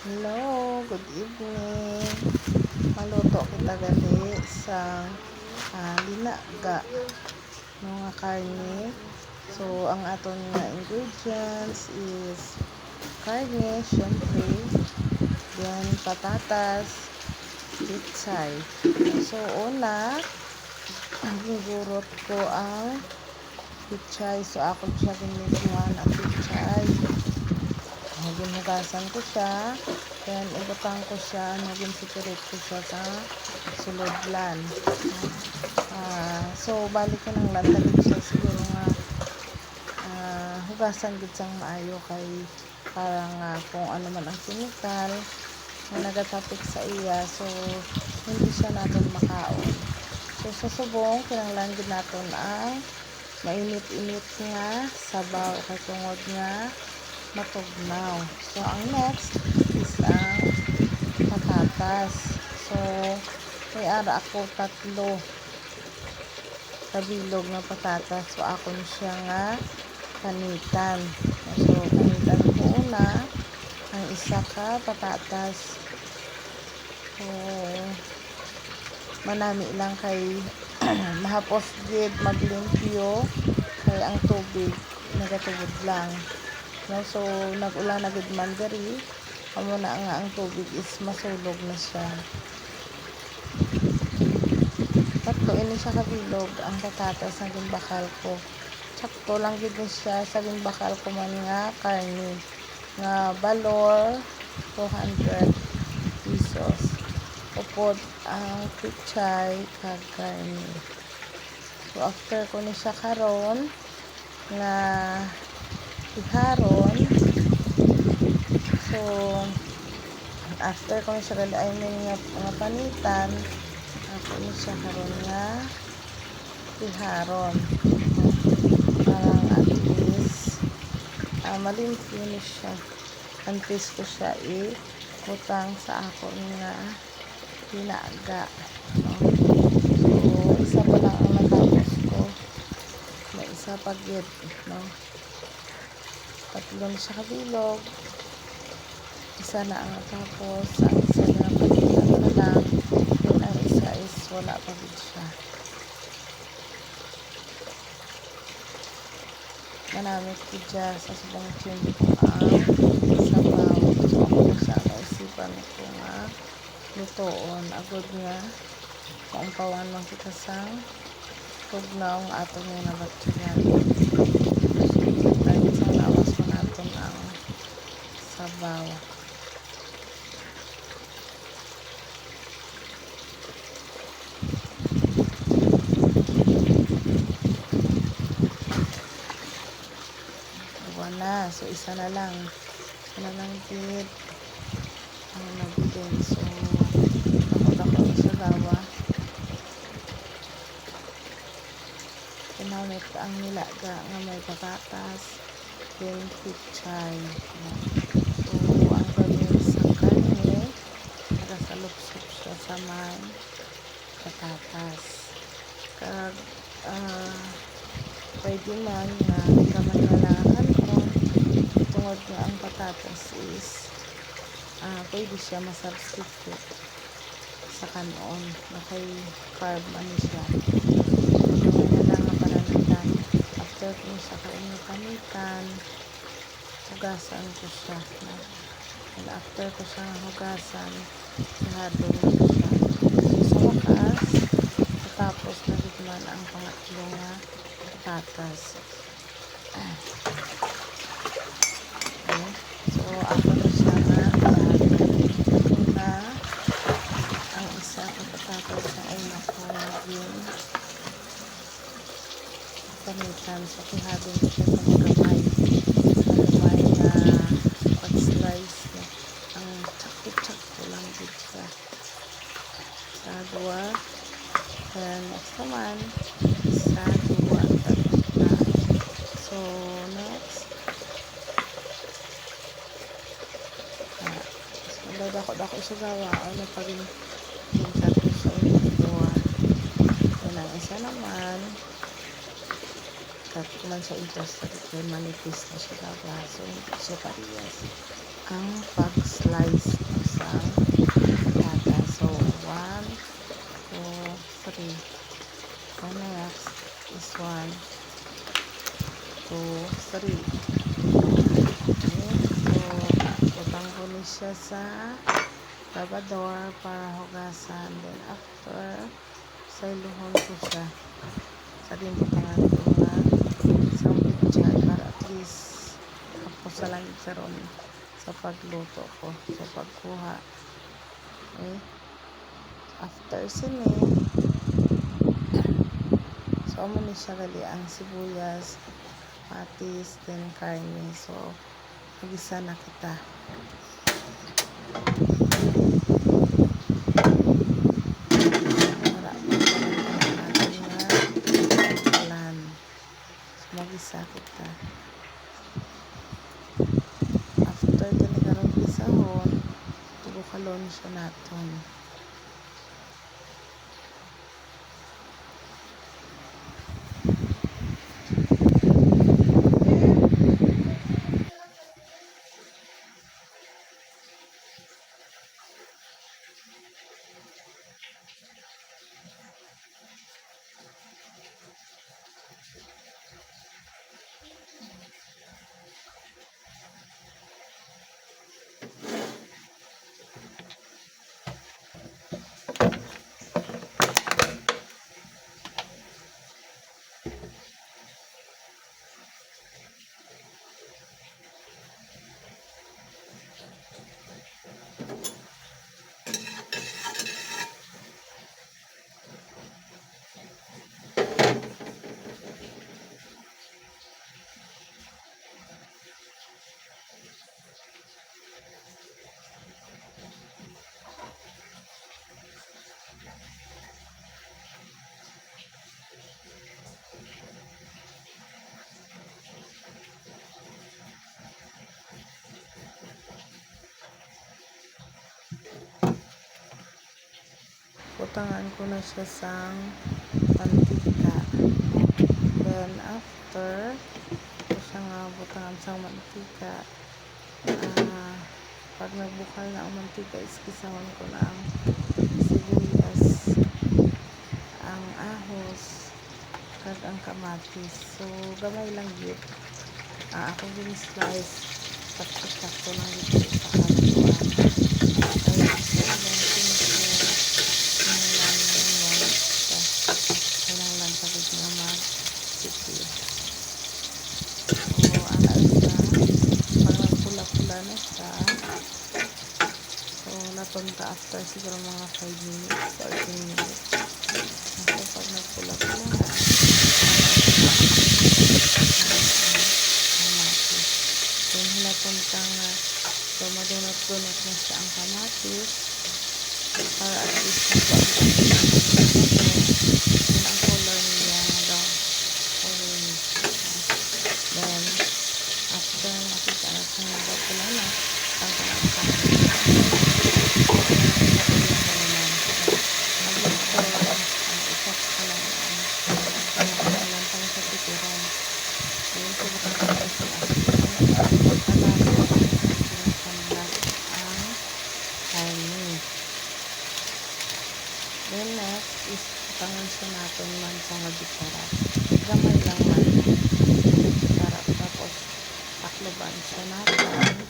Hello, good evening. Maluto kita gali sa linaga mga karne. So, ang aton nga ingredients is karne, syempre, then patatas, pitsay. So, una, gigurot ko ang pitsay. So, ako siya ginigyan ang pitsay. Ginugasan ko siya, then ibutang ko siya, naging-separate ko siya sa sulodlan. So balik ko ng lantalig siya siguro nga hugasan gid sang maayo kay parang kung ano man ang chemical na nagatapik sa iya, so hindi siya natin makaon. So sa subong kinahanglan gid naton ang mainit-init nga sabaw kay tungod nga matugnaw. So, ang next is ang patatas. So, may ara ako 3 kabilog ng patatas. So, ako siya nga kanitan. So, kanitan ko una ang isa ka patatas. So, manami lang kay mahapos gid maglimpyo kay ang tubig nagatubod lang. No, so nag-ulan na gid man diri amo na nga ang tubig is masulog na siya. Tatlo ini siya kabilog ang patatas na ginbakal ko. Sakto lang gid ni siya sa ginbakal ko man nga karne nga balor 200 pesos. Upod ang pitsay kag karne. So after ko ni siya karon nga iharon, so after ko siya galaay nga panitan, ako ni siya karon nga iharon parang at least malimpyo ni siya antes ko siya ibutang sa ako nga linaga, no? So isa pa lang ang natapos ko, may isa pa gid, no? Tatlo na siya kabilog, isa na ang natapos, ang isa na pagkitan pa lang, yun ang isa is wala pa gid siya. Manamit ko dyan sa subang tiyempo ang sabaw. So ako na siya naisipan ko nga lutoon agod nga kaumpawan lang kita sang tugnaw nga ato nga nabatyagan. Dahil sa lawas mo natin ang sabaw. Iwan na. So isa na lang gid ang nagdin. So ako sa gawa ginamit ang nilaga nga may patatas then pitsay. So ang gawin sa karne nakasalupsop siya sa may patatas kag pwede man na kamay na lang tungod nga ang patatas is pwede siya masubstitute sa kanon na kay carb man siya. Gawin na lang ang pananitan after ko siya kainitan hugasan ko siya, no? And after ko siya hugasan ihado ko siya. So sa wakas tapos na man ang pangatlo nga patatas. Okay. So ako na siya nga na ang isa ang patatas na ay nakulagin panitan. So kihabin ko siya sa magamay na pag-slice na ang tsakto lang dito siya sa dua. And next naman sa dua na. So next so dako sa gawa ano pa rin yung tatlo sa ulit dua. Yan ang isa naman cut ko man sa interest kay manipis na siya gawa, so hindi siya parehas ang pag-slice siya sa lavador para hugasan. Then after, sailuhon ko siya sa dimbutangan ko nga isang picture para at least ako sa langit karon sa pagluto ko, sa pagkuha. Okay? After sini, so amo ni siya gali ang sibuyas, patis, then karne. So magisa na kita. Para natin nga kalan. So magisa kita. After kani karon gisahon, tubukalon siya naton. Butangan ko na siya sang mantika. Then after, ito siya nga butangan sang mantika. Pag nagbukal na ang mantika, iskisahon ko na ang sibuyas, ang ahos, kag ang kamatis. So gamay lang yun. Ako din slice, sakto-sakto lang dito sa kalutuan. Kaya gusto ko lang pagod nga mag-sipid. So, ana siya. Parang pula-pula na siya. So, napunta after siguro mga 5 minutes or 10 minutes. So, pag nagpula-pula na, kamatis. Then, napunta nga, so, madunot-dunot na siya ang kamatis. Para at least ang color niya daw orange. Then after nakita natin na daw pula na ang kalang itak ka lang ang kailangan pang sa titiran. Then subukan ko sa then next is tangan siya natin man sa gitara. Gamay lang man gitara. Tapos takloban siya natin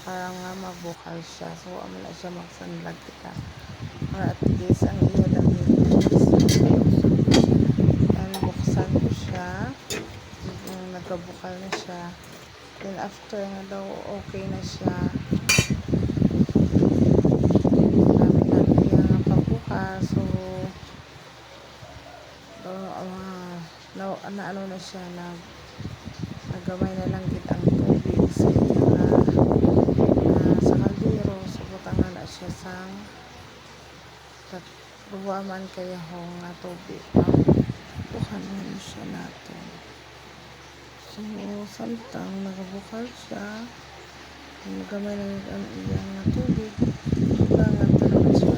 para nga mabukal siya. So amala siya magsanlag kita. Para at least ang iya damit and buksan ko siya. Nagkabukal na siya. Then after nga daw okay na siya. So ano na siya, nagamay na lang gid ang tubig sa sa kaldero. So butangan na siya sang ruwaman kaya nga tubig. Bukanan siya natin. So samtang nagabukal siya, nagamay na ang iyang tubig. Butangan talaga siya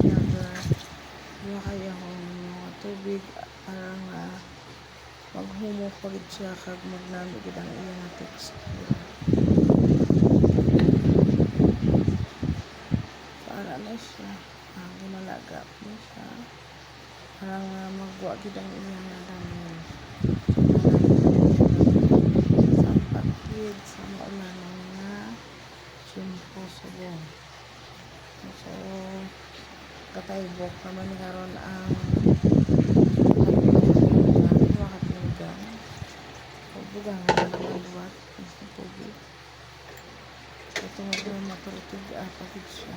kaya mga tubig para nga maghumok pagid siya kag magnami gid ang iyang texture. Para na siya ginalaga mo siya para nga magwa gid ang iyang dami. Sa pagkid sa maulan nga puso yan. So, kataybok naman ni karon ang makapinggan. Pagbugang naman buhat sa tubig. Ito nga doon matulutog pagod siya.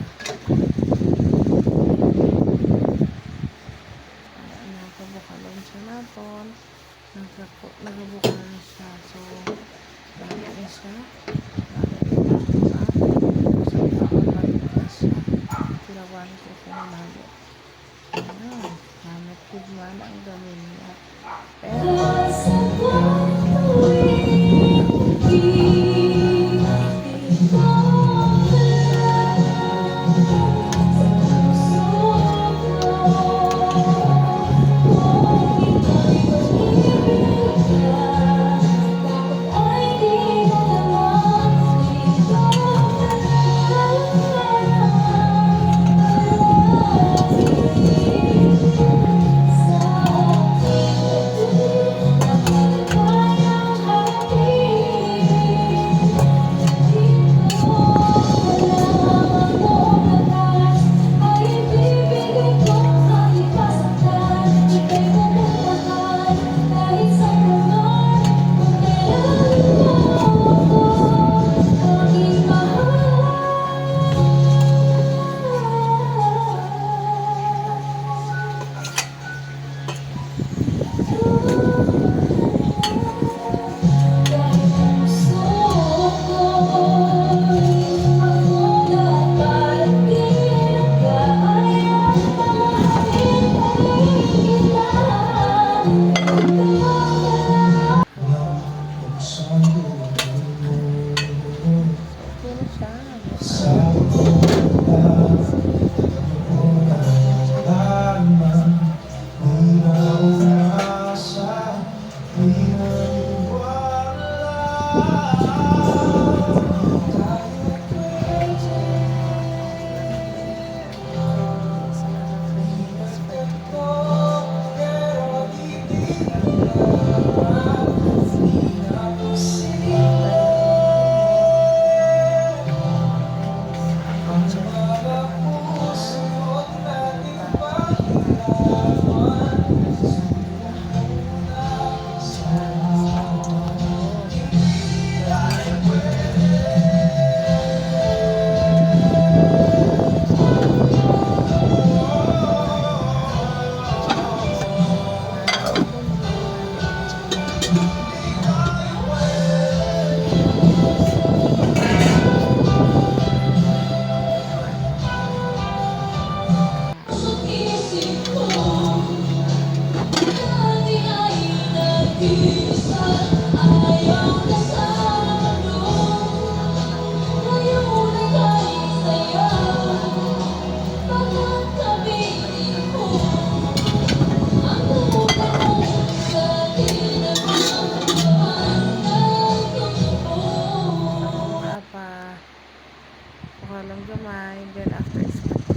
Nakabukalon siya naton. Nagabuka na siya. So, dami na siya. Tirawan ko pinamalo. Ayan. Namit good man ang gamin niya. Pero, Papa, lang gamay. Then after